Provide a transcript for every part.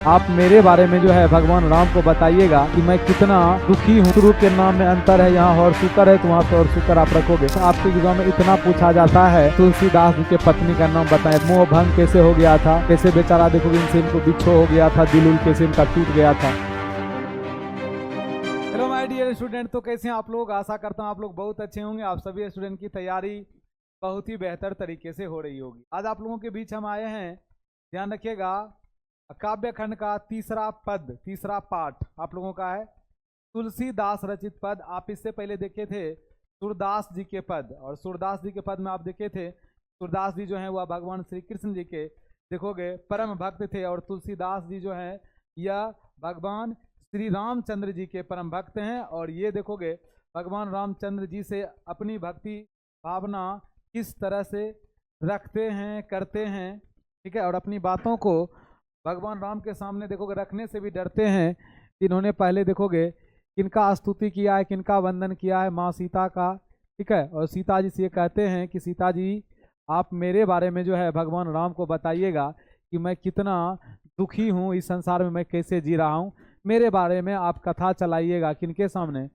आप मेरे बारे में जो है भगवान राम को बताइएगा कि मैं कितना दुखी हूँ। शुरू के नाम में अंतर है, यहाँ और शुकर है तो वहाँ पे और शुकर आप रखोगे। तो आपके एग्जाम में इतना पूछा जाता है, तुलसीदास जी के पत्नी का नाम बताएं। मोह भंग कैसे हो गया था, कैसे बेचारा देखोगे इनसे इनको बिछो हो गया था, दिल कैसे इनका टूट गया था। हेलो माय डियर स्टूडेंट, तो कैसे हैं आप लोग। आशा करता हूँ आप लोग बहुत अच्छे होंगे। आप सभी स्टूडेंट की तैयारी बहुत ही बेहतर तरीके से हो रही होगी। आज आप लोगों के बीच हम आए हैं, ध्यान रखिएगा, काव्य खंड का तीसरा पाठ आप लोगों का है तुलसीदास रचित पद। आप इससे पहले देखे थे सूरदास जी के पद, और सूरदास जी के पद में आप देखे थे सूरदास जी जो हैं वह भगवान श्री कृष्ण जी के देखोगे परम भक्त थे, और तुलसीदास जी जो हैं यह भगवान श्री रामचंद्र जी के परम भक्त हैं। और ये देखोगे भगवान रामचंद्र जी से अपनी भक्ति भावना किस तरह से रखते हैं, करते हैं, ठीक है। और अपनी बातों को भगवान राम के सामने देखोगे रखने से भी डरते हैं। इन्होंने पहले देखोगे किनका स्तुति किया है, किनका वंदन किया है, माँ सीता का, ठीक है। और सीता जी से ये कहते हैं कि सीता जी आप मेरे बारे में जो है भगवान राम को बताइएगा कि मैं कितना दुखी हूँ, इस संसार में मैं कैसे जी रहा हूँ। मेरे बारे में आप कथा चलाइएगा, किनके सामने,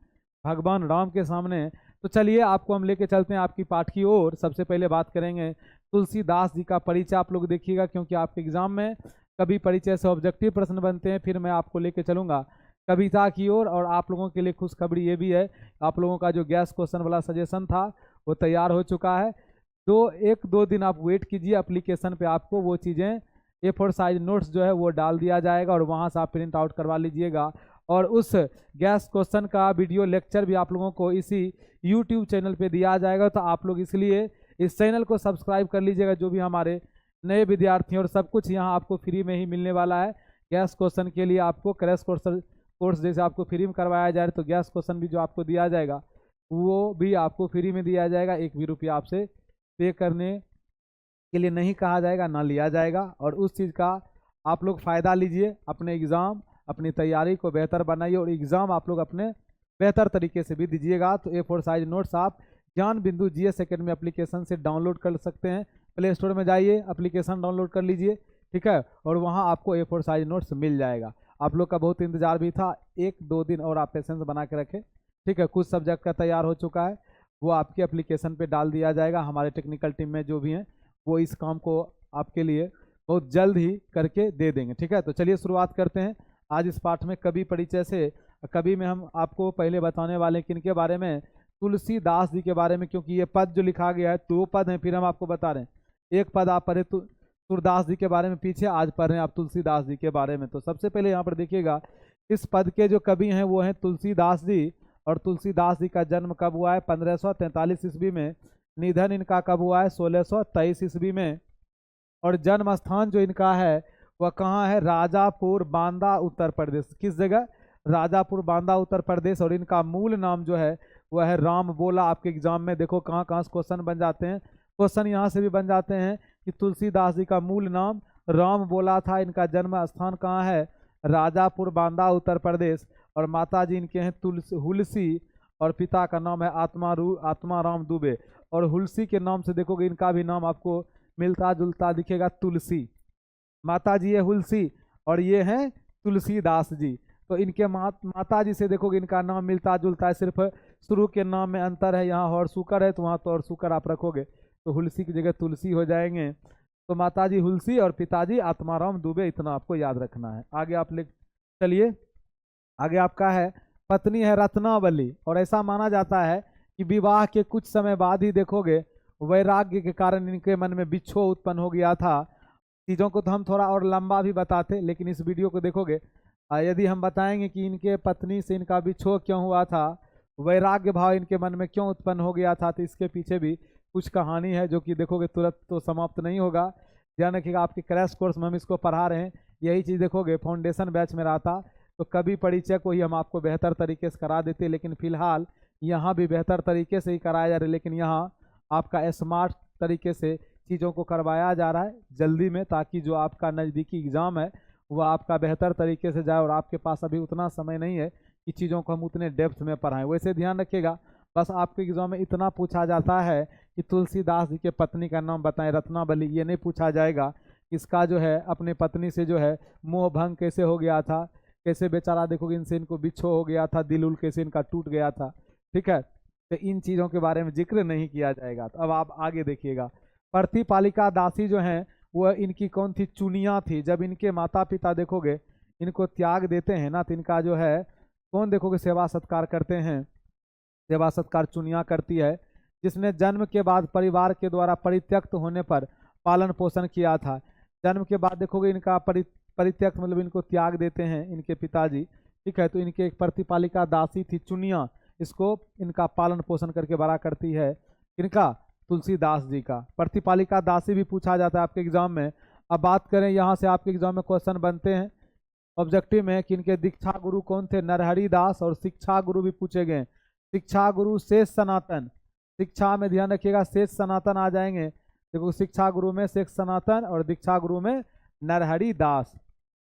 भगवान राम के सामने। तो चलिए आपको हम लेके चलते हैं आपकी पाठ की ओर। सबसे पहले बात करेंगे तुलसीदास जी का परिचय। आप लोग देखिएगा क्योंकि आपके एग्जाम में कभी परिचय से ऑब्जेक्टिव प्रश्न बनते हैं। फिर मैं आपको लेके चलूंगा कविता की ओर। और आप लोगों के लिए खुशखबरी ये भी है, आप लोगों का जो गैस क्वेश्चन वाला सजेशन था वो तैयार हो चुका है। एक दो दिन आप वेट कीजिए, एप्लीकेशन पे आपको वो चीज़ें A4 साइज नोट्स जो है वो डाल दिया जाएगा, और वहाँ से आप प्रिंट आउट करवा लीजिएगा। और उस गैस क्वेश्चन का वीडियो लेक्चर भी आप लोगों को इसी यूट्यूब चैनल पे दिया जाएगा। तो आप लोग इसलिए इस चैनल को सब्सक्राइब कर लीजिएगा, जो भी हमारे नए विद्यार्थी, और सब कुछ यहाँ आपको फ्री में ही मिलने वाला है। गैस क्वेश्चन के लिए आपको क्रैश कोर्स जैसे आपको फ्री में करवाया जाए, तो गैस क्वेश्चन भी जो आपको दिया जाएगा वो भी आपको फ्री में दिया जाएगा। एक भी रुपया आपसे पे करने के लिए नहीं कहा जाएगा, ना लिया जाएगा। और उस चीज़ का आप लोग फ़ायदा लीजिए, अपने एग्ज़ाम, अपनी तैयारी को बेहतर बनाइए, और एग्ज़ाम आप लोग अपने बेहतर तरीके से भी दीजिएगा। तो A4 साइज नोट्स आप ज्ञान बिंदु GS एकेडमी एप्लीकेशन से डाउनलोड कर सकते हैं। प्ले स्टोर में जाइए, एप्लीकेशन डाउनलोड कर लीजिए, ठीक है। और वहाँ आपको A4 साइज नोट्स मिल जाएगा। आप लोग का बहुत इंतजार भी था, एक दो दिन और आप पेशेंस बना के रखें, ठीक है। कुछ सब्जेक्ट का तैयार हो चुका है, वो आपके एप्लीकेशन पे डाल दिया जाएगा। हमारे टेक्निकल टीम में जो भी हैं वो इस काम को आपके लिए बहुत जल्द ही करके दे देंगे, ठीक है। तो चलिए शुरुआत करते हैं आज इस पाठ में कवि परिचय से। कवि में हम आपको पहले बताने वाले हैं किनके बारे में, तुलसीदास जी के बारे में, क्योंकि ये पद जो लिखा गया है 2 पद हैं, फिर हम आपको बता रहे हैं। एक पद आप पढ़े सूरदास जी के बारे में पीछे, आज पढ़ रहे हैं आप तुलसीदास जी के बारे में। तो सबसे पहले यहाँ पर देखिएगा इस पद के जो कवि हैं वो हैं तुलसीदास जी। और तुलसीदास जी का जन्म कब हुआ है, 1543 ईस्वी में। निधन इनका कब हुआ है, 1623 ईस्वी में। और जन्म स्थान जो इनका है वह कहाँ है, राजापुर बांदा उत्तर प्रदेश। किस जगह, राजापुर बांदा उत्तर प्रदेश। और इनका मूल नाम जो है वह है राम बोला। आपके एग्जाम में देखो कहाँ कहाँ से क्वेश्चन बन जाते हैं, क्वेश्चन यहाँ से भी बन जाते हैं कि तुलसीदास जी का मूल नाम राम बोला था। इनका जन्म स्थान कहाँ है, राजापुर बांदा उत्तर प्रदेश। और माता जी इनके हैं हुलसी, और पिता का नाम है आत्माराम दुबे। और हुलसी के नाम से देखोगे इनका भी नाम आपको मिलता जुलता दिखेगा, तुलसी। माता जी है हुलसी और ये हैं तुलसीदास जी। तो इनके माता जी से देखोगे इनका नाम मिलता जुलता है, सिर्फ शुरू के नाम में अंतर है, यहाँ और शुकर है तो वहाँ तो और शुकर आप रखोगे, तो हुलसी की जगह तुलसी हो जाएंगे। तो माता जी हुलसी और पिताजी आत्माराम दुबे, इतना आपको याद रखना है। आगे आप लिख चलिए, आगे आपका है पत्नी है रत्नावली। और ऐसा माना जाता है कि विवाह के कुछ समय बाद ही देखोगे वैराग्य के कारण इनके मन में बिछोह उत्पन्न हो गया था। चीज़ों को तो हम थोड़ा और लंबा भी बताते, लेकिन इस वीडियो को देखोगे यदि हम बताएंगे कि इनके पत्नी से इनका बिछोह क्यों हुआ था, वैराग्य भाव इनके मन में क्यों उत्पन्न हो गया था, तो इसके पीछे भी कुछ कहानी है जो कि देखोगे तुरंत तो समाप्त नहीं होगा। ध्यान रखिएगा, आपके क्रैश कोर्स में हम इसको पढ़ा रहे हैं। यही चीज़ देखोगे फाउंडेशन बैच में रहा था, तो कवि परिचय को ही हम आपको बेहतर तरीके से करा देते, लेकिन फिलहाल यहाँ भी बेहतर तरीके से ही कराया जा रहा है। लेकिन यहाँ आपका स्मार्ट तरीके से चीज़ों को करवाया जा रहा है जल्दी में, ताकि जो आपका नज़दीकी एग्ज़ाम है वो आपका बेहतर तरीके से जाए। और आपके पास अभी उतना समय नहीं है कि चीज़ों को हम उतने डेप्थ में पढ़ाएं। वैसे ध्यान रखिएगा, बस आपके एग्जाम में इतना पूछा जाता है कि तुलसीदास जी के पत्नी का नाम बताएं, रत्नावली। ये नहीं पूछा जाएगा इसका जो है अपने पत्नी से जो है मोह भंग कैसे हो गया था, कैसे बेचारा देखोगे इनसे इनको बिछो हो गया था, दिल उल कैसे इनका टूट गया था। ठीक है, तो इन चीज़ों के बारे में जिक्र नहीं किया जाएगा। तो अब आप आगे देखिएगा, प्रतिपालिका दासी जो हैं वह इनकी कौन थी, चुनिया थी। जब इनके माता पिता देखोगे इनको त्याग देते हैं ना, तो इनका जो है कौन देखोगे सेवा सत्कार करते हैं, सेवा सत्कार चुनिया करती है, जिसने जन्म के बाद परिवार के द्वारा परित्यक्त होने पर पालन पोषण किया था। जन्म के बाद देखोगे इनका परित्यक्त मतलब इनको त्याग देते हैं इनके पिताजी। ठीक है, तो इनके एक प्रतिपालिका दासी थी चुनिया, इसको इनका पालन पोषण करके बड़ा करती है। इनका तुलसीदास जी का प्रतिपालिका दासी भी पूछा जाता है आपके एग्जाम में। अब बात करें यहाँ से आपके एग्जाम में क्वेश्चन बनते हैं ऑब्जेक्टिव में कि इनके दीक्षा गुरु कौन थे, नरहरि दास, और शिक्षा गुरु भी पूछे गए। शिक्षा गुरु शेष सनातन, शिक्षा में ध्यान रखिएगा शेष सनातन आ जाएंगे। देखो शिक्षा गुरु में शेष सनातन और दीक्षा गुरु में नरहरि दास।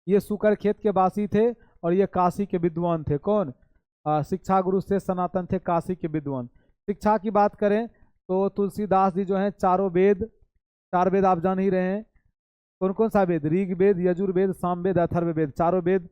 ये सुकर खेत के वासी थे और ये काशी के विद्वान थे। कौन? शिक्षा गुरु शेष सनातन थे, काशी के विद्वान। शिक्षा की बात करें तो तुलसीदास जी जो हैं चारों वेद, चार वेद आप जान ही रहे हैं, कौन कौन सा वेद, ऋग्वेद, यजुर्वेद, सामवेद, अथर्ववेद, चारों वेद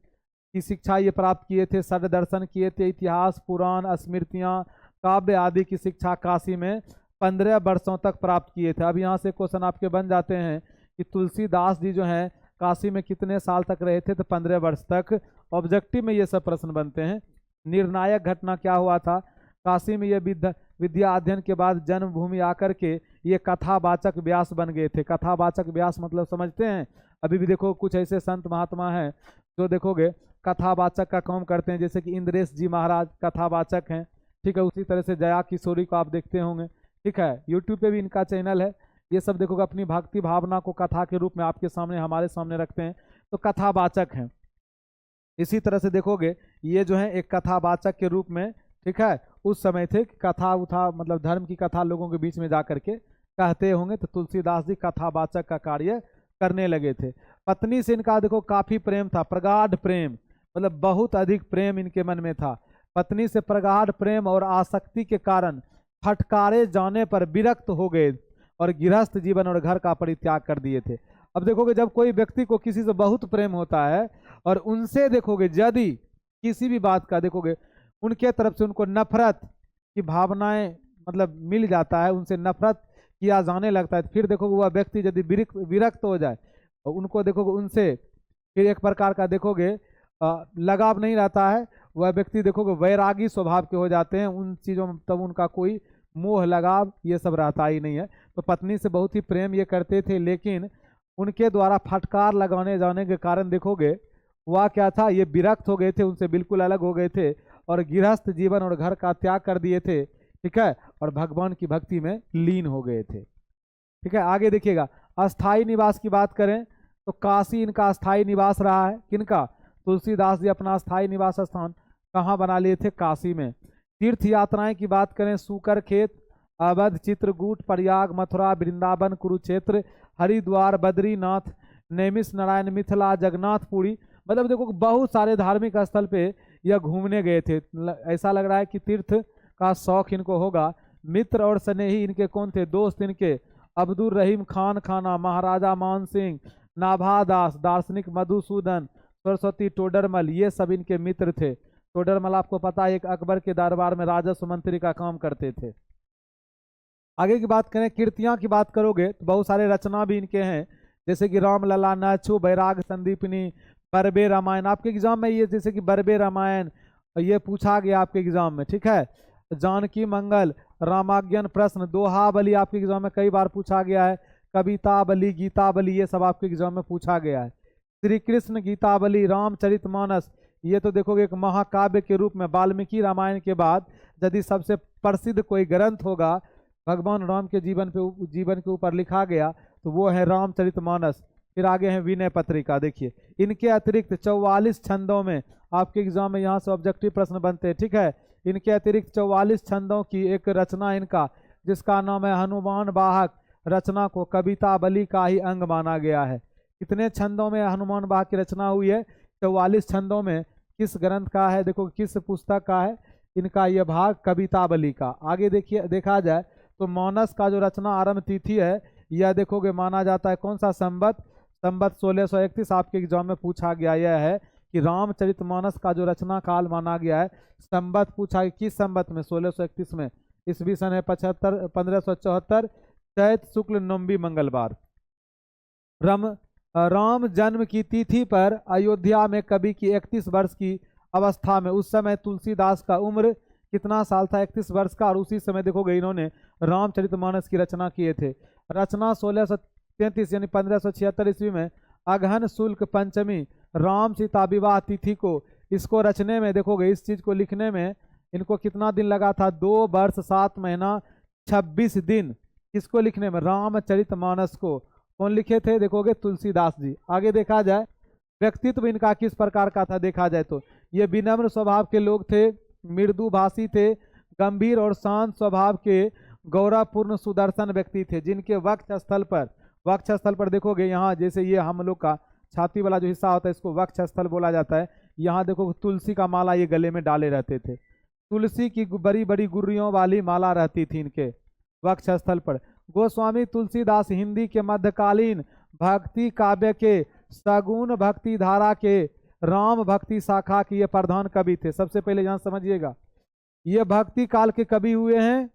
की शिक्षा ये प्राप्त किए थे। षड दर्शन किए थे, इतिहास, पुराण, स्मृतियाँ, काव्य आदि की शिक्षा काशी में 15 वर्षों तक प्राप्त किए थे। अब यहाँ से क्वेश्चन आपके बन जाते हैं कि तुलसीदास जी जो हैं काशी में कितने साल तक रहे थे, तो 15 वर्ष तक। ऑब्जेक्टिव में ये सब प्रश्न बनते हैं। निर्णायक घटना क्या हुआ था, काशी में ये विद्या अध्ययन के बाद जन्मभूमि आकर के ये कथावाचक व्यास बन गए थे। कथावाचक व्यास मतलब समझते हैं, अभी भी देखो कुछ ऐसे संत महात्मा हैं जो देखोगे कथावाचक का काम करते हैं, जैसे कि इंद्रेश जी महाराज कथावाचक हैं। ठीक है, उसी तरह से जया किशोरी को आप देखते होंगे। ठीक है, यूट्यूब पे भी इनका चैनल है। ये सब देखोगे अपनी भक्ति भावना को कथा के रूप में आपके सामने हमारे सामने रखते हैं, तो कथावाचक हैं। इसी तरह से देखोगे ये जो है एक कथावाचक के रूप में, ठीक है, उस समय थे कथा उथा मतलब धर्म की कथा लोगों के बीच में जा करके कहते होंगे, तो तुलसीदास जी कथावाचक का कार्य करने लगे थे। पत्नी से इनका देखो काफी प्रेम था, प्रगाढ़ प्रेम, मतलब बहुत अधिक प्रेम इनके मन में था। पत्नी से प्रगाढ़ प्रेम और आसक्ति के कारण फटकारे जाने पर विरक्त हो गए और गृहस्थ जीवन और घर का परित्याग कर दिए थे। अब देखोगे जब कोई व्यक्ति को किसी से बहुत प्रेम होता है और उनसे देखोगे यदि किसी भी बात का देखोगे उनके तरफ से उनको नफरत की भावनाएं मतलब मिल जाता है, उनसे नफरत किया जाने लगता है, फिर देखोगे वह व्यक्ति यदि विरक्त हो जाए और उनको देखोगे उनसे फिर एक प्रकार का देखोगे लगाव नहीं रहता है, वह व्यक्ति देखोगे वैरागी स्वभाव के हो जाते हैं उन चीज़ों में, तब उनका कोई मोह लगाव ये सब रहता ही नहीं है। तो पत्नी से बहुत ही प्रेम ये करते थे, लेकिन उनके द्वारा फटकार लगाने जाने के कारण देखोगे वह क्या था, ये विरक्त हो गए थे, उनसे बिल्कुल अलग हो गए थे और गृहस्थ जीवन और घर का त्याग कर दिए थे। ठीक है, और भगवान की भक्ति में लीन हो गए थे। ठीक है, आगे देखिएगा अस्थाई निवास की बात करें तो काशी इनका अस्थाई निवास रहा है। किनका? तुलसीदास जी अपना अस्थाई निवास स्थान कहाँ बना लिए थे? काशी में। तीर्थ यात्राएं की बात करें सूकर खेत, अवध, चित्रकूट, प्रयाग, मथुरा, वृंदावन, कुरुक्षेत्र, हरिद्वार, बद्रीनाथ, नैमिष नारायण, मिथिला, जगन्नाथपुरी, मतलब देखो बहुत सारे धार्मिक स्थल पे यह घूमने गए थे। ऐसा लग रहा है कि तीर्थ का शौक इनको होगा। मित्र और स्नेही इनके कौन थे? दोस्त इनके अब्दुल रहीम खान खाना, महाराजा मान सिंह, नाभादास, दार्शनिक मधुसूदन, सरस्वती टोडरमल, ये सब इनके मित्र थे। टोडरमल आपको पता है एक अकबर के दरबार में राजस्व मंत्री का काम करते थे। आगे की बात करें, कीर्तियां की बात करोगे तो बहुत सारे रचना भी इनके हैं, जैसे कि रामलला, नछु, बैराग संदीपनी, बरबे रामायण। आपके एग्जाम में ये जैसे कि बरबे रामायण ये पूछा गया आपके एग्जाम में। ठीक है, जानकी मंगल, रामाज्ञान प्रश्न, दोहाबली आपके एग्जाम में कई बार पूछा गया है, कविताबली, गीताबली, ये सब आपके एग्जाम में पूछा गया है। श्री कृष्ण गीताबली, रामचरितमानस, ये तो देखोगे एक महाकाव्य के रूप में वाल्मीकि रामायण के बाद यदि सबसे प्रसिद्ध कोई ग्रंथ होगा भगवान राम के जीवन के ऊपर लिखा गया तो वो है रामचरितमानस। फिर आगे है विनय पत्रिका। देखिए इनके अतिरिक्त 44 छंदों में आपके एग्जाम में यहाँ से ऑब्जेक्टिव प्रश्न बनते हैं। ठीक है, इनके अतिरिक्त 44 छंदों की एक रचना इनका जिसका नाम है हनुमान वाहक, रचना को कविताबली का ही अंग माना गया है। कितने छंदों में हनुमान वाहक की रचना हुई है? 44 छंदों में। किस ग्रंथ का है? देखो किस पुस्तक का है इनका यह भाग? कविताबली का। आगे देखिए देखा जाए तो मानस का जो रचना आरंभ तिथि है यह देखोगे माना जाता है कौन सा? संवत संवत 1631 आपके एग्जाम में पूछा गया यह है कि रामचरितमानस का जो रचना काल माना गया है, संवत पूछा किस संवत में, 1631 में, ईस्वी सन है 1574, चैत शुक्ल नवमी मंगलवार। राम जन्म की तिथि पर अयोध्या में कवि की 31 वर्ष की अवस्था में, उस समय तुलसीदास का उम्र कितना साल था, 31 वर्ष का, और उसी समय देखोगे इन्होंने रामचरितमानस की रचना किए थे। रचना 1633 यानी 1576 ईस्वी में अगहन शुल्क पंचमी राम सीता विवाह तिथि को, इसको रचने में देखोगे, इस चीज को लिखने में इनको कितना दिन लगा था, 2 वर्ष 7 महीना 26 दिन। किसको लिखने में, रामचरितमानस को। कौन लिखे थे, देखोगे तुलसीदास जी। आगे देखा जाए व्यक्तित्व इनका किस प्रकार का था, देखा जाए तो ये विनम्र स्वभाव के लोग थे, मृदुभाषी थे, गंभीर और शांत स्वभाव के गौरवपूर्ण सुदर्शन व्यक्ति थे, जिनके वक्ष स्थल पर देखोगे यहाँ, जैसे ये हम लोग का छाती वाला जो हिस्सा होता है इसको वक्ष स्थल बोला जाता है। यहाँ देखो तुलसी का माला ये गले में डाले रहते थे, तुलसी की बड़ी बड़ी गुर्रियों वाली माला रहती थी इनके वक्ष स्थल पर। गोस्वामी तुलसीदास हिंदी के मध्यकालीन भक्ति काव्य के सगुण भक्ति धारा के राम भक्ति शाखा के ये प्रधान कवि थे। सबसे पहले यहाँ समझिएगा, ये भक्ति काल के कवि हुए हैं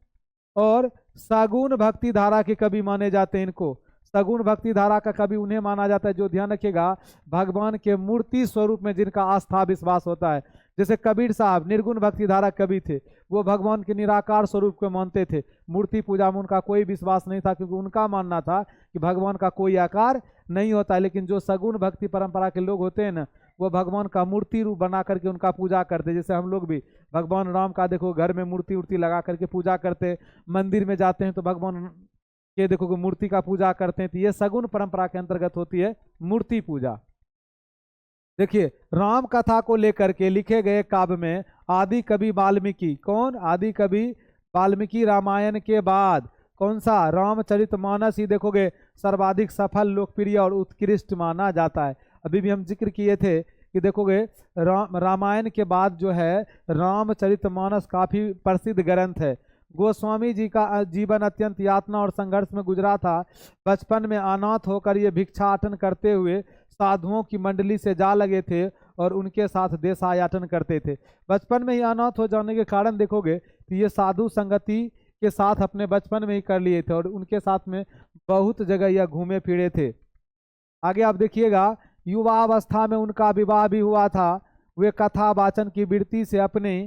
और सगुण भक्ति धारा के कवि माने जाते हैं इनको। सगुण भक्ति धारा का कवि उन्हें माना जाता है जो, ध्यान रखिएगा, भगवान के मूर्ति स्वरूप में जिनका आस्था विश्वास होता है। जैसे कबीर साहब निर्गुण भक्ति धारा कवि थे, वो भगवान के निराकार स्वरूप को मानते थे, मूर्ति पूजा में उनका कोई विश्वास नहीं था, क्योंकि उनका मानना था कि भगवान का कोई आकार नहीं होता है। लेकिन जो सगुण भक्ति परंपरा के लोग होते हैं ना, वो भगवान का मूर्ति रूप बना करके उनका पूजा करते। जैसे हम लोग भी भगवान राम का देखो घर में मूर्ति उर्ति लगा करके पूजा करते, मंदिर में जाते हैं तो भगवान के देखो मूर्ति का पूजा करते हैं। तो ये सगुण परंपरा के अंतर्गत होती है मूर्ति पूजा। देखिए राम कथा को लेकर के लिखे गए काव्य में आदि कवि वाल्मीकि, कौन, आदि कवि वाल्मीकि रामायण के बाद कौन सा, रामचरितमानस ही देखोगे सर्वाधिक सफल, लोकप्रिय और उत्कृष्ट माना जाता है। अभी भी हम जिक्र किए थे कि देखोगे रामायण के बाद जो है रामचरितमानस काफी प्रसिद्ध ग्रंथ है। गोस्वामी जी का जीवन अत्यंत यातना और संघर्ष में गुजरा था। बचपन में अनाथ होकर ये भिक्षाटन करते हुए साधुओं की मंडली से जा लगे थे और उनके साथ देशायाटन करते थे। बचपन में ही अनाथ हो जाने के कारण देखोगे तो ये साधु संगति के साथ अपने बचपन में ही कर लिए थे और उनके साथ में बहुत जगह यह घूमे फिरे थे। आगे आप देखिएगा, युवावस्था में उनका विवाह भी हुआ था। वे कथा वाचन की वृत्ति से अपने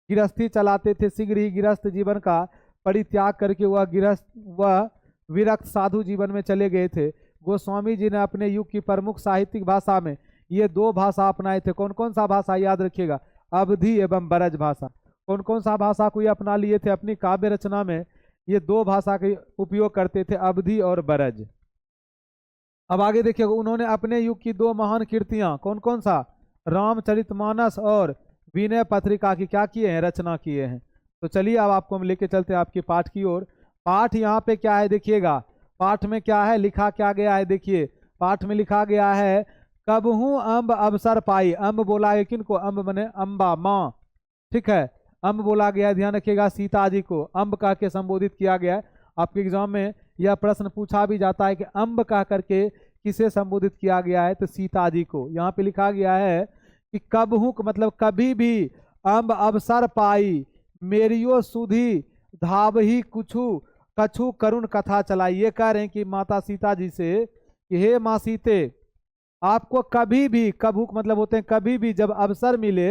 गृहस्थी चलाते थे। शीघ्र ही गृहस्थ जीवन का परित्याग करके वह विरक्त साधु जीवन में चले गए थे। गोस्वामी जी ने अपने युग की प्रमुख साहित्यिक भाषा में ये 2 भाषा अपनाए थे। कौन कौन सा भाषा, याद रखिएगा, अवधी एवं ब्रज भाषा। कौन कौन सा भाषा को ये अपना लिए थे अपनी काव्य रचना में, ये 2 भाषा का उपयोग करते थे, अवधी और ब्रज। अब आगे देखिएगा, उन्होंने अपने युग की 2 महान कृतियां, कौन कौन सा, रामचरितमानस और विनय पत्रिका की क्या किए हैं, रचना किए हैं। तो चलिए अब आपको हम लेके चलते हैं आपके पाठ की ओर। पाठ यहाँ पे क्या है देखिएगा, पाठ में क्या है, लिखा क्या गया है, देखिए पाठ में लिखा गया है, कबहू अम्ब अवसर पाई। अम्ब बोला है किनको, अम्ब बने अम्बा माँ, ठीक है, अम्ब बोला गया है, ध्यान रखिएगा, सीता जी को अम्ब कह के संबोधित किया गया है। आपके एग्जाम में यह प्रश्न पूछा भी जाता है कि अम्ब कह करके किसे संबोधित किया गया है, तो सीता जी को। यहाँ पे लिखा गया है कि कबहू मतलब कभी भी, अम्ब अवसर पाई, मेरियो सुधी धावही कुछु कछु करुण कथा चलाई। ये कह रहे हैं कि माता सीता जी से कि हे माँ सीते, आपको कभी भी, कभुक मतलब होते हैं कभी भी, जब अवसर मिले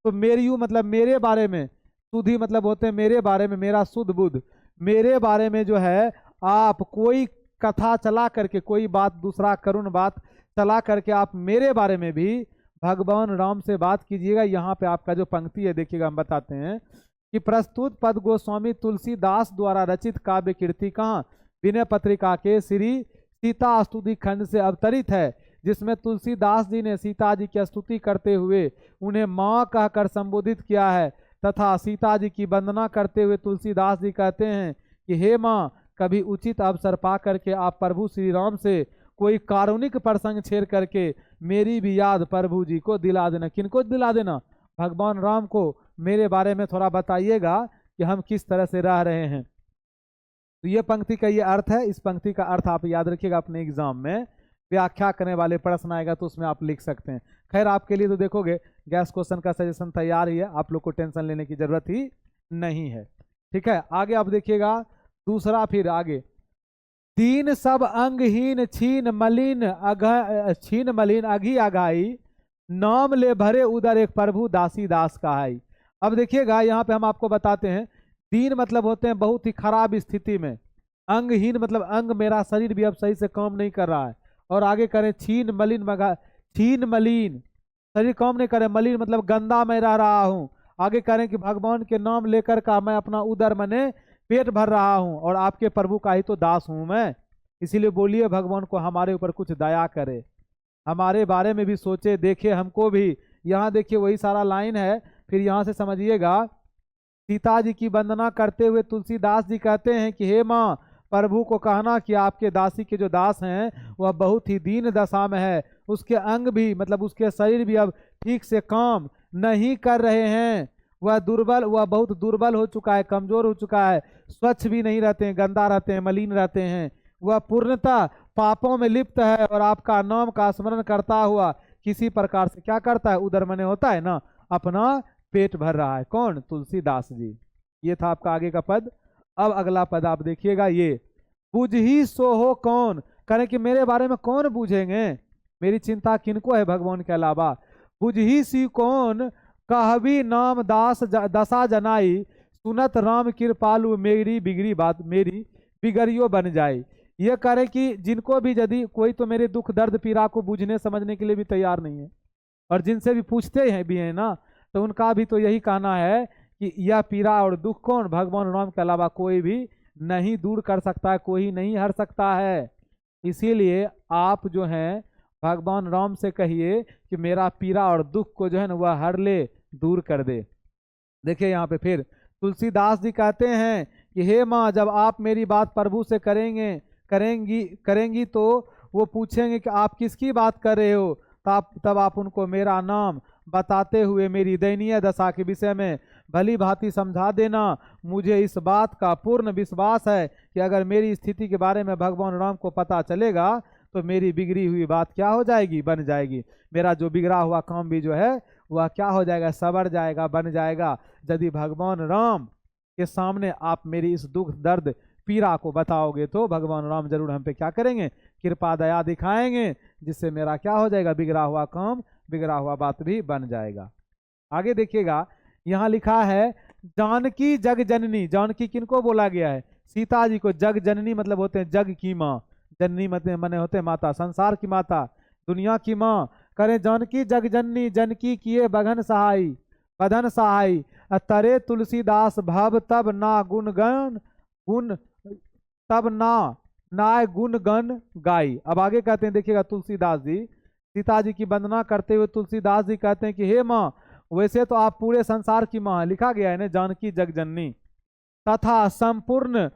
तो मेरियो मतलब मेरे बारे में, सुधी मतलब होते हैं मेरे बारे में, मेरा सुध बुध, मेरे बारे में जो है आप कोई कथा चला करके, कोई बात दूसरा करुण बात चला करके आप मेरे बारे में भी भगवान राम से बात कीजिएगा। यहाँ पे आपका जो पंक्ति है देखिएगा, हम बताते हैं कि प्रस्तुत पद गोस्वामी तुलसीदास द्वारा रचित काव्य कीर्ति कहाँ, विनय पत्रिका के श्री सीता स्तुति खंड से अवतरित है, जिसमें तुलसीदास जी ने सीता जी की स्तुति करते हुए उन्हें माँ कहकर संबोधित किया है तथा सीता जी की वंदना करते हुए तुलसीदास जी कहते हैं कि हे माँ, कभी उचित अवसर पा करके आप प्रभु श्री राम से कोई कारुणिक प्रसंग छेड़ करके मेरी भी याद प्रभु जी को दिला देना। किनको दिला देना, भगवान राम को मेरे बारे में थोड़ा बताइएगा कि हम किस तरह से रह रहे हैं। तो ये पंक्ति का ये अर्थ है। इस पंक्ति का अर्थ आप याद रखिएगा अपने एग्जाम में व्याख्या करने वाले प्रश्न आएगा तो उसमें आप लिख सकते हैं। खैर आपके लिए तो देखोगे गैस क्वेश्चन का सजेशन तैयार ही है, आप लोग को टेंशन लेने की जरूरत ही नहीं है। ठीक है, आगे आप देखिएगा दूसरा, फिर आगे दीन सब अंगहीन छीन मलिन अघी अघाई, नाम ले भरे उदर एक प्रभु दासी दास कहाई। अब देखिएगा यहाँ पे हम आपको बताते हैं, दीन मतलब होते हैं बहुत ही खराब स्थिति में, अंगहीन मतलब अंग मेरा शरीर भी अब सही से काम नहीं कर रहा है, और आगे करें छीन मलिन शरीर काम नहीं करे, मलिन मतलब गंदा मैं रह रहा हूँ। आगे करें कि भगवान के नाम लेकर का मैं अपना उदर मने पेट भर रहा हूँ, और आपके प्रभु का ही तो दास हूँ मैं। इसीलिए बोलिए भगवान को हमारे ऊपर कुछ दया करे, हमारे बारे में भी सोचे, देखे हमको भी। यहाँ देखिए वही सारा लाइन है, फिर यहाँ से समझिएगा, सीता जी की वंदना करते हुए तुलसीदास जी कहते हैं कि हे माँ, प्रभु को कहना कि आपके दासी के जो दास हैं वह बहुत ही दीन दशा में है, उसके अंग भी मतलब उसके शरीर भी अब ठीक से काम नहीं कर रहे हैं, वह बहुत दुर्बल हो चुका है, कमजोर हो चुका है, स्वच्छ भी नहीं रहते हैं, गंदा रहते हैं, मलिन रहते हैं, वह पूर्णतः पापों में लिप्त है, और आपका नाम का स्मरण करता हुआ किसी प्रकार से क्या करता है, उदर मने होता है ना, अपना पेट भर रहा है। कौन? तुलसीदास जी। ये था आपका आगे का पद। अब अगला पद आप देखिएगा, ये बुझही सो हो कौन, करें कि मेरे बारे में कौन बूझेंगे, मेरी चिंता किनको है भगवान के अलावा। बुझही सी कौन कहवी नाम दास दशा जनाई, सुनत राम कृपालु मेरी बिगड़ी बात मेरी बिगड़ियो बन जाए। ये करें कि जिनको भी यदि कोई तो मेरे दुख दर्द पीड़ा को बूझने समझने के लिए भी तैयार नहीं है, और जिनसे भी पूछते हैं भी हैं ना, तो उनका भी तो यही कहना है कि यह पीड़ा और दुख कौन, भगवान राम के अलावा कोई भी नहीं दूर कर सकता है, कोई नहीं हर सकता है। इसीलिए आप जो हैं भगवान राम से कहिए कि मेरा पीड़ा और दुख को जो है ना वह हर ले, दूर कर दे। देखिए यहाँ पे फिर तुलसीदास जी कहते हैं कि हे माँ, जब आप मेरी बात प्रभु से करेंगी तो वो पूछेंगे कि आप किसकी बात कर रहे हो, तब आप उनको मेरा नाम बताते हुए मेरी दयनीय दशा के विषय में भली भांति समझा देना। मुझे इस बात का पूर्ण विश्वास है कि अगर मेरी स्थिति के बारे में भगवान राम को पता चलेगा तो मेरी बिगड़ी हुई बात क्या हो जाएगी, बन जाएगी। मेरा जो बिगड़ा हुआ काम भी जो है वह क्या हो जाएगा, सवर जाएगा, बन जाएगा। यदि भगवान राम के सामने आप मेरी इस दुख दर्द पीड़ा को बताओगे तो भगवान राम जरूर हम पे क्या करेंगे, कृपा दया दिखाएंगे, जिससे मेरा क्या हो जाएगा, बिगड़ा हुआ काम, बिगड़ा हुआ बात भी बन जाएगा। आगे देखिएगा, यहाँ लिखा है जानकी जग जननी। जानकी किनको बोला गया है? सीता जी को। जग जननी मतलब होते हैं जग की माँ, जननी मतलब मने होते हैं माता, संसार की माता, दुनिया की माँ। करें जानकी जग जननी, जनकी किए बधन सहाई, तरे तुलसीदास भव तब ना गुण गण गाई। अब आगे कहते हैं, देखिएगा तुलसीदास जी सीता जी की वंदना करते हुए तुलसीदास जी कहते हैं कि हे माँ, वैसे तो आप पूरे संसार की माँ, लिखा गया है ना जानकी जग जननी, तथा संपूर्ण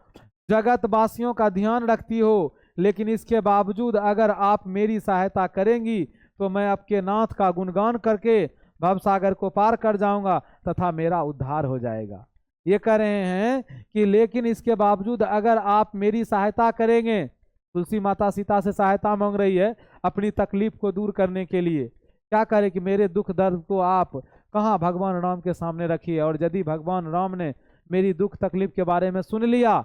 जगत वासियों का ध्यान रखती हो, लेकिन इसके बावजूद अगर आप मेरी सहायता करेंगी तो मैं आपके नाथ का गुणगान करके भवसागर को पार कर जाऊंगा तथा मेरा उद्धार हो जाएगा। ये कह रहे हैं कि लेकिन इसके बावजूद अगर आप मेरी सहायता करेंगे, तुलसी माता सीता से सहायता मांग रही है अपनी तकलीफ को दूर करने के लिए। क्या करें कि मेरे दुख दर्द को आप कहाँ भगवान राम के सामने रखिए, और यदि भगवान राम ने मेरी दुख तकलीफ के बारे में सुन लिया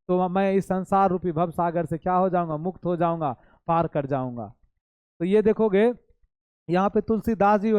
तो मैं इस संसार रूपी भव सागर से क्या हो जाऊंगा, मुक्त हो जाऊंगा, पार कर जाऊंगा। तो ये देखोगे यहाँ पे तुलसीदास जी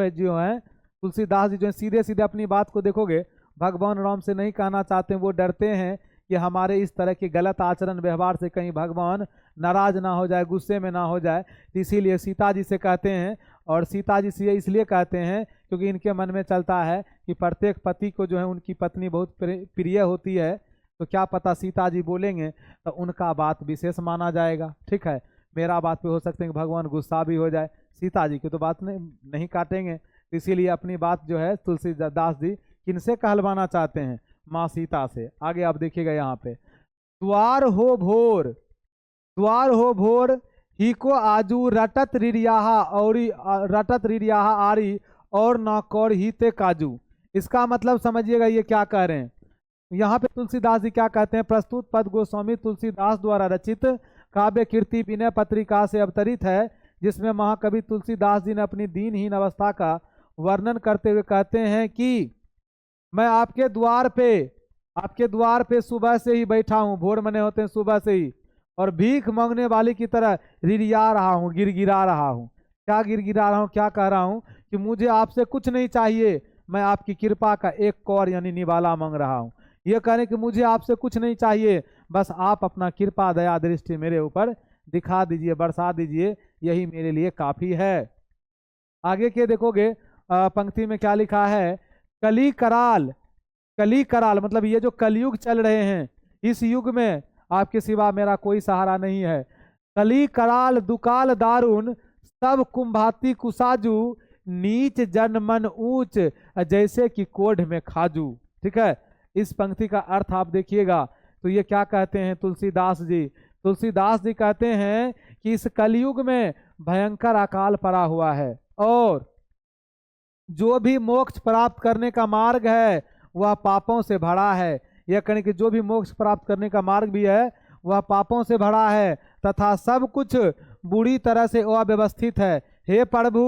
तुलसीदास जी जो है सीधे सीधे अपनी बात को देखोगे भगवान राम से नहीं कहना चाहते, वो डरते हैं कि हमारे इस तरह के गलत आचरण व्यवहार से कहीं भगवान नाराज ना हो जाए, गुस्से में ना हो जाए, तो इसीलिए सीता जी से कहते हैं। और सीता जी से इसलिए कहते हैं क्योंकि इनके मन में चलता है कि प्रत्येक पति को जो है उनकी पत्नी बहुत प्रिय होती है, तो क्या पता सीता जी बोलेंगे तो उनका बात विशेष माना जाएगा। ठीक है, मेरा बात पे हो सकते हैं कि भगवान गुस्सा भी हो जाए, सीता जी की तो बात नहीं काटेंगे। तो इसीलिए अपनी बात जो है तुलसीदास जी किनसे कहलवाना चाहते हैं, माँ सीता से। आगे आप देखिएगा यहाँ पे, द्वार हो भोर ही को आजू रटत रिरियाहा आरी और ना कौर ही ते काजू। इसका मतलब समझिएगा ये क्या कह रहे हैं। यहाँ पे तुलसीदास जी क्या कहते हैं, प्रस्तुत पद गोस्वामी तुलसीदास द्वारा रचित काव्य कीर्ति विनय पत्रिका से अवतरित है। जिसमें महाकवि तुलसीदास जी ने अपनी दीनहीन अवस्था का वर्णन करते हुए कहते हैं कि मैं आपके द्वार पे सुबह से ही बैठा हूँ, भोर मने होते हैं सुबह से ही, और भीख मांगने वाले की तरह रिरिया रहा हूँ, गिरगिरा रहा हूँ। क्या गिरगिरा रहा हूँ, क्या कह रहा हूँ कि मुझे आपसे कुछ नहीं चाहिए, मैं आपकी कृपा का एक कौर यानी निवाला मांग रहा हूँ। ये कह रहे कि मुझे आपसे कुछ नहीं चाहिए, बस आप अपना कृपा दया दृष्टि मेरे ऊपर दिखा दीजिए, बरसा दीजिए, यही मेरे लिए काफी है। आगे के देखोगे पंक्ति में क्या लिखा है, कली कराल मतलब ये जो कलयुग चल रहे हैं, इस युग में आपके सिवा मेरा कोई सहारा नहीं है। कली कराल दुकाल दारुण सब कुंभाती कुसाजू, नीच जन मन ऊंच जैसे कि कोढ़ में खाजू। ठीक है, इस पंक्ति का अर्थ आप देखिएगा तो ये क्या कहते हैं तुलसीदास जी कहते हैं कि इस कलयुग में भयंकर अकाल पड़ा हुआ है, और जो भी मोक्ष प्राप्त करने का मार्ग है वह पापों से भरा है। यह कहने कि जो भी मोक्ष प्राप्त करने का मार्ग भी है वह पापों से भरा है, तथा सब कुछ बुरी तरह से अव्यवस्थित है। हे प्रभु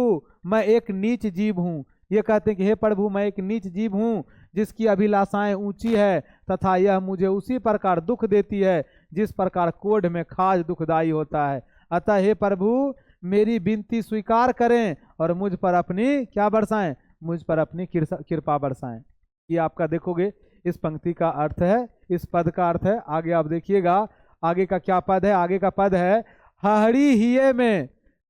मैं एक नीच जीव हूँ। ये कहते हैं कि हे प्रभु मैं एक नीच जीव हूँ जिसकी अभिलाषाएं ऊंची है, तथा यह मुझे उसी प्रकार दुख देती है जिस प्रकार कोढ़ में खाज दुखदाई होता है। अतः हे प्रभु मेरी विनती स्वीकार करें और मुझ पर अपनी क्या बरसाएं, मुझ पर अपनी कृपा बरसाएं। ये आपका देखोगे इस पंक्ति का अर्थ है, इस पद का अर्थ है। आगे आप देखिएगा आगे का क्या पद है, आगे का पद है हहरी हिये में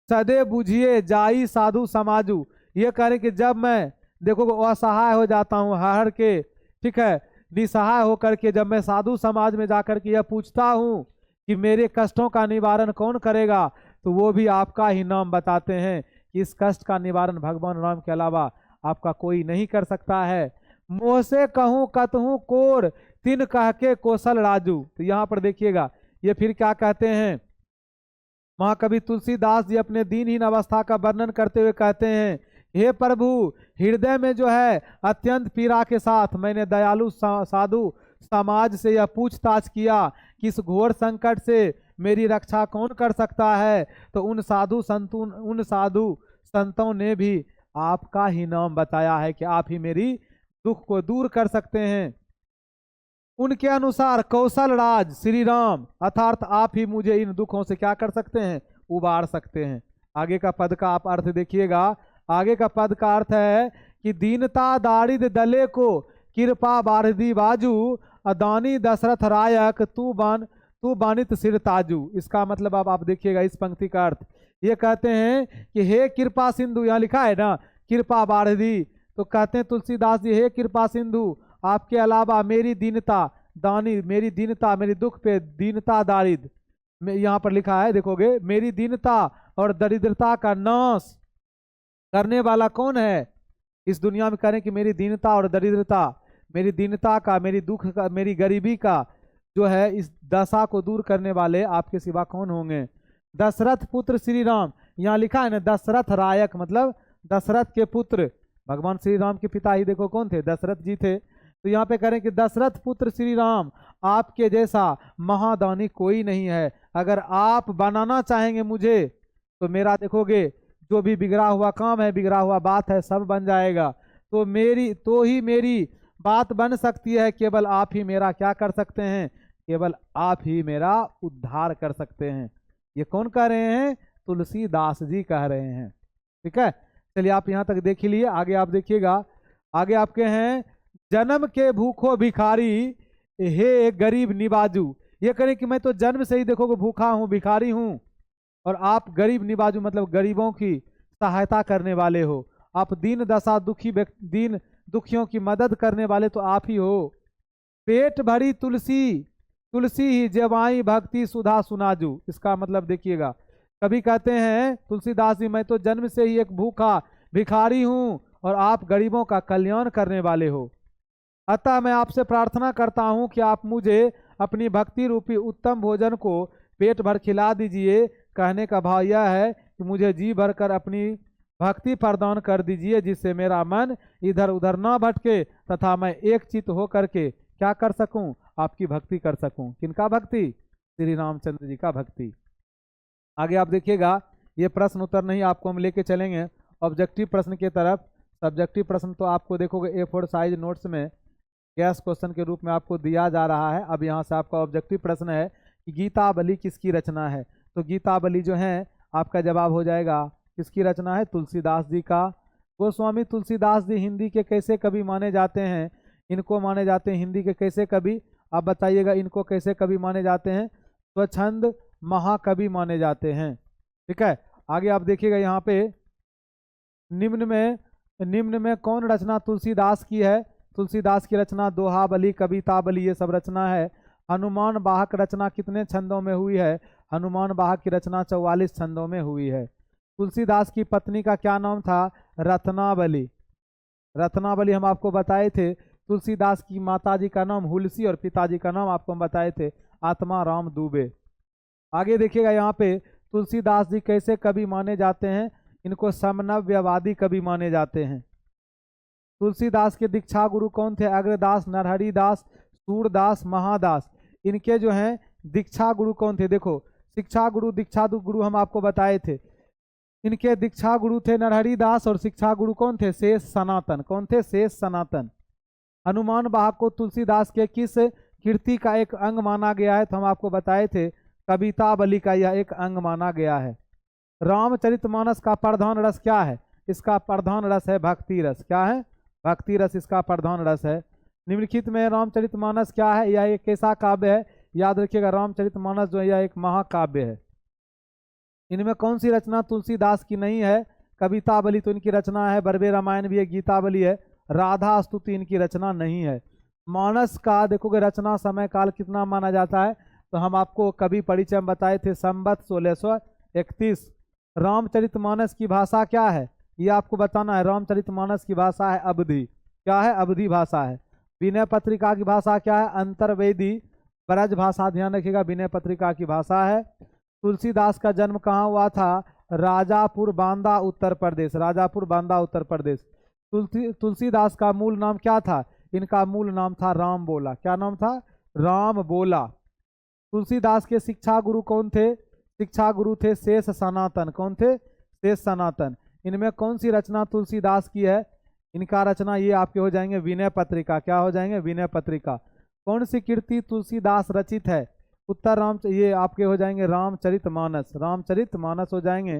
सदे बुझिए जाई साधु समाजू। ये कह रहे कि जब मैं देखो असहाय हो जाता हूँ हहर के, ठीक है, निसहाय होकर के जब मैं साधु समाज में जाकर के यह पूछता हूँ कि मेरे कष्टों का निवारण कौन करेगा, तो वो भी आपका ही नाम बताते हैं कि इस कष्ट का निवारण भगवान राम के अलावा आपका कोई नहीं कर सकता है। मोह से कहूँ कतहूँ कोर तिन कह के कौशल राजू। तो यहाँ पर देखिएगा ये फिर क्या कहते हैं, महाकवि तुलसीदास जी अपने दीनहीन अवस्था का वर्णन करते हुए कहते हैं, हे प्रभु हृदय में जो है अत्यंत पीड़ा के साथ मैंने दयालु साधु समाज से यह पूछताछ किया कि इस घोर संकट से मेरी रक्षा कौन कर सकता है, तो उन साधु संतों ने भी आपका ही नाम बताया है कि आप ही मेरी दुख को दूर कर सकते हैं। उनके अनुसार कौशल राज श्री राम अर्थात आप ही मुझे इन दुखों से क्या कर सकते हैं, उबार सकते हैं। आगे का पद का आप अर्थ देखिएगा, आगे का पद का अर्थ है कि दीनता दारिद दले को कृपा बारदी बाजू अदानी दशरथ रायक तू बानित सिर ताजू। इसका मतलब अब आप देखिएगा इस पंक्ति का अर्थ ये कहते हैं कि हे कृपा सिंधु, यहाँ लिखा है ना कृपा बारदी, तो कहते हैं तुलसीदास जी हे कृपा सिंधु आपके अलावा मेरी दीनता दानी, मेरी दीनता मेरी दुख पे दीनता दारिद, यहाँ पर लिखा है देखोगे मेरी दीनता और दरिद्रता का नाश करने वाला कौन है इस दुनिया में। करें कि मेरी दीनता और दरिद्रता, मेरी दीनता का, मेरी दुख का, मेरी गरीबी का जो है इस दशा को दूर करने वाले आपके सिवा कौन होंगे। दशरथ पुत्र श्री राम, यहाँ लिखा है ना दशरथ रायक मतलब दशरथ के पुत्र, भगवान श्री राम के पिता ही देखो कौन थे, दशरथ जी थे। तो यहाँ पे करें कि दशरथ पुत्र श्री राम आपके जैसा महादानी कोई नहीं है। अगर आप बनाना चाहेंगे मुझे तो मेरा देखोगे जो भी बिगड़ा हुआ काम है, बिगड़ा हुआ बात है, सब बन जाएगा। तो ही मेरी बात बन सकती है, केवल आप ही मेरा क्या कर सकते हैं, केवल आप ही मेरा उद्धार कर सकते हैं। ये कौन कह रहे हैं, तुलसीदास जी कह रहे हैं। ठीक है, चलिए आप यहाँ तक देख लिए, आगे आप देखिएगा, आगे आपके हैं जन्म के भूखो भिखारी हे गरीब निबाजू। ये करें कि मैं तो जन्म से ही देखोगे भूखा हूँ, भिखारी हूँ, और आप गरीब निबाजू मतलब गरीबों की सहायता करने वाले हो। आप दीन दशा दीन दुखियों की मदद करने वाले तो आप ही हो। पेट भरी तुलसी ही जवाई भक्ति सुधा सुनाजू। इसका मतलब देखिएगा, कभी कहते हैं तुलसीदास जी मैं तो जन्म से ही एक भूखा भिखारी हूँ और आप गरीबों का कल्याण करने वाले हो। अतः मैं आपसे प्रार्थना करता हूँ कि आप मुझे अपनी भक्ति रूपी उत्तम भोजन को पेट भर खिला दीजिए। कहने का भाव यह है कि मुझे जी भर कर अपनी भक्ति प्रदान कर दीजिए, जिससे मेरा मन इधर उधर न भटके तथा मैं एक चित्त हो करके क्या कर सकूं, आपकी भक्ति कर सकूं। किनका भक्ति, श्री रामचंद्र जी का भक्ति। आगे आप देखिएगा ये प्रश्न उत्तर नहीं, आपको हम लेके चलेंगे ऑब्जेक्टिव प्रश्न की तरफ। सब्जेक्टिव प्रश्न तो आपको देखोगे A4 साइज नोट्स में गैस क्वेश्चन के रूप में आपको दिया जा रहा है। अब यहाँ से आपका ऑब्जेक्टिव प्रश्न है कि गीतावली किसकी रचना है। तो गीतावली जो है आपका जवाब हो जाएगा किसकी रचना है, तुलसीदास जी का। गोस्वामी तुलसीदास जी हिंदी के कैसे कवि माने जाते हैं, इनको माने जाते हैं हिंदी के कैसे कवि, आप बताइएगा इनको कैसे कवि माने जाते हैं, स्वच्छंद महाकवि माने जाते हैं। ठीक है, आगे आप देखिएगा यहाँ पे निम्न में कौन रचना तुलसीदास की है। तुलसीदास की रचना दोहाबली, कवितावली, ये सब रचना है। हनुमान वाहक रचना कितने छंदों में हुई है, हनुमान वाहक की रचना 44 छंदों में हुई है। तुलसीदास की पत्नी का क्या नाम था, रत्नावली। रत्नावली हम आपको बताए थे। तुलसीदास की माताजी का नाम हुलसी और पिताजी का नाम आपको हम बताए थे आत्मा राम दुबे। आगे देखिएगा यहाँ पे तुलसीदास जी कैसे कवि माने जाते हैं, इनको समनव्यवादी कवि माने जाते हैं। तुलसीदास के दीक्षा गुरु कौन थे, अग्रदास, नरहरि दास, सूरदास, महादास। इनके जो हैं दीक्षा गुरु कौन थे, देखो शिक्षा गुरु दीक्षा गुरु हम आपको बताए थे। इनके दीक्षा गुरु थे नरहरि दास और शिक्षा गुरु कौन थे, शेष सनातन। कौन थे, शेष सनातन। हनुमान वाहक को तुलसीदास के किस कीर्ति का एक अंग माना गया है, तो हम आपको बताए थे कवितावली का यह एक अंग माना गया है। रामचरितमानस का प्रधान रस क्या है, इसका प्रधान रस है भक्ति रस। क्या है, भक्ति रस इसका प्रधान रस है। निम्नलिखित में रामचरितमानस क्या है, यह एक कैसा काव्य है, याद रखिएगा रामचरितमानस जो है यह एक महाकाव्य है। इनमें कौन सी रचना तुलसीदास की नहीं है, कवितावली तो इनकी रचना है, बरबे रामायण भी एक गीतावली है, राधा स्तुति इनकी रचना नहीं है। मानस का देखोगे रचना समय काल कितना माना जाता है, तो हम आपको कवि परिचय में बताए थे संवत 1631। रामचरितमानस की भाषा क्या है, ये आपको बताना है। रामचरितमानस की भाषा है अवधी। क्या है, अवधी भाषा है। विनय पत्रिका की भाषा क्या है, अंतर्वेदी ब्रज भाषा, ध्यान रखिएगा विनय पत्रिका की भाषा है। तुलसीदास का जन्म कहाँ हुआ था, राजापुर बांदा उत्तर प्रदेश। राजापुर बांदा उत्तर प्रदेश। तुलसीदास का मूल नाम क्या था, इनका मूल नाम था राम बोला। क्या नाम था, राम बोला। तुलसीदास के शिक्षा गुरु कौन थे, शिक्षा गुरु थे शेष सनातन। कौन थे, शेष सनातन। इनमें कौन सी रचना तुलसीदास की है, इनका रचना ये आपके हो जाएंगे विनय पत्रिका। क्या हो जाएंगे, विनय पत्रिका। कौन सी कीर्ति तुलसीदास रचित है, उत्तर राम, ये आपके हो जाएंगे रामचरितमानस। रामचरितमानस हो जाएंगे।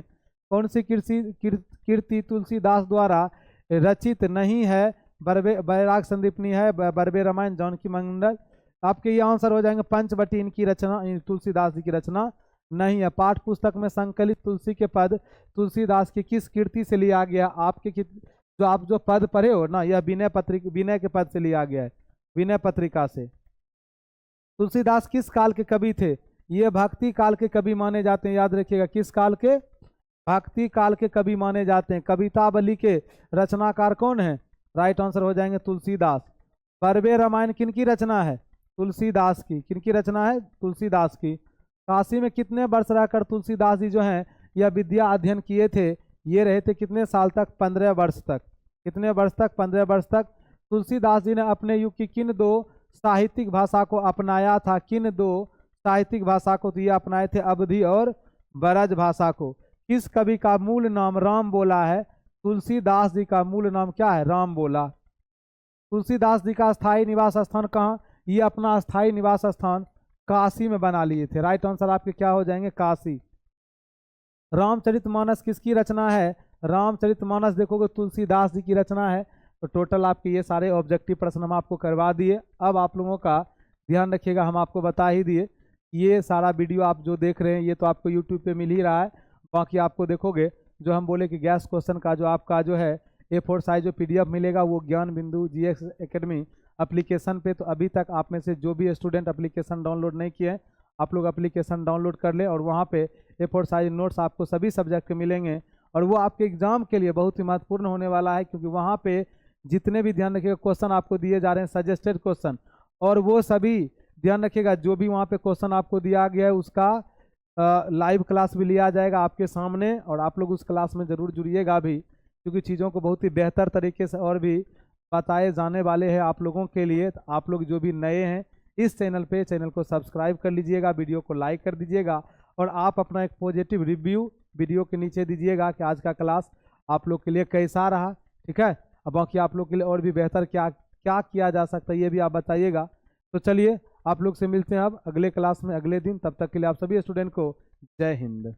कौन सी कीर्ति तुलसीदास द्वारा रचित नहीं है, बैराग संदीपनी है, बरबे रामायण, जानकी मंडल। आपके ये आंसर हो जाएंगे पंचवटी इनकी रचना, तुलसीदास जी की रचना नहीं है। पाठ पुस्तक में संकलित तुलसी के पद तुलसीदास की किस कीर्ति से लिया गया, आपके जो आप जो पद पढ़े हो ना, यह विनय के पद से लिया गया है, विनय पत्रिका से। तुलसीदास किस काल के कवि थे, ये भक्ति काल के कवि माने जाते हैं। याद रखिएगा किस काल के, भक्ति काल के कवि माने जाते हैं। कवितावली के रचनाकार कौन है, राइट आंसर हो जाएंगे तुलसीदास। बरबे रामायण किनकी रचना है, तुलसीदास की। किनकी रचना है, तुलसीदास की। काशी में कितने वर्ष रहकर तुलसीदास जी जो हैं यह विद्या अध्ययन किए थे, ये रहे थे कितने साल तक, 15 वर्ष तक। कितने वर्ष तक, 15 वर्ष तक। तुलसीदास जी ने अपने युग की किन दो साहित्यिक भाषा को अपनाया था, किन दो साहित्यिक भाषा को, तो ये अपनाए थे अवधी और ब्रज भाषा को। किस कवि का मूल नाम राम बोला है, तुलसीदास जी का मूल नाम क्या है, राम बोला। तुलसीदास जी का स्थायी निवास स्थान कहाँ, ये अपना स्थायी निवास स्थान काशी में बना लिए थे। राइट आंसर आपके क्या हो जाएंगे, काशी। रामचरितमानस किसकी रचना है, रामचरितमानस देखोगे तुलसीदास जी की रचना है। तो टोटल आपके ये सारे ऑब्जेक्टिव प्रश्न हम आपको करवा दिए। अब आप लोगों का ध्यान रखिएगा, हम आपको बता ही दिए, ये सारा वीडियो आप जो देख रहे हैं ये तो आपको यूट्यूब पे मिल ही रहा है। बाकी आपको देखोगे जो हम बोले कि गैस क्वेश्चन का जो आपका जो है A4 साइज जो PDF मिलेगा वो ज्ञान बिंदु GX एकेडमी एप्लीकेशन पे। तो अभी तक आप में से जो भी स्टूडेंट एप्लीकेशन डाउनलोड नहीं किए हैं, आप लोग एप्लीकेशन डाउनलोड कर ले और वहाँ पे A4 साइज नोट्स आपको सभी सब्जेक्ट के मिलेंगे। और वो आपके एग्जाम के लिए बहुत ही महत्वपूर्ण होने वाला है, क्योंकि वहाँ पे जितने भी ध्यान रखिएगा क्वेश्चन आपको दिए जा रहे हैं सजेस्टेड क्वेश्चन, और वो सभी ध्यान रखिएगा जो भी वहाँ पे क्वेश्चन आपको दिया गया है उसका लाइव क्लास भी लिया जाएगा आपके सामने, और आप लोग उस क्लास में ज़रूर जुड़िएगा भी, क्योंकि चीज़ों को बहुत ही बेहतर तरीके से और भी बताए जाने वाले हैं आप लोगों के लिए। तो आप लोग जो भी नए हैं इस चैनल पे, चैनल को सब्सक्राइब कर लीजिएगा, वीडियो को लाइक कर दीजिएगा, और आप अपना एक पॉजिटिव रिव्यू वीडियो के नीचे दीजिएगा कि आज का क्लास आप लोग के लिए कैसा रहा। ठीक है, अब बाकी आप लोग के लिए और भी बेहतर क्या क्या किया जा सकता है ये भी आप बताइएगा। तो चलिए आप लोग से मिलते हैं अब अगले क्लास में अगले दिन, तब तक के लिए आप सभी स्टूडेंट को जय हिंद।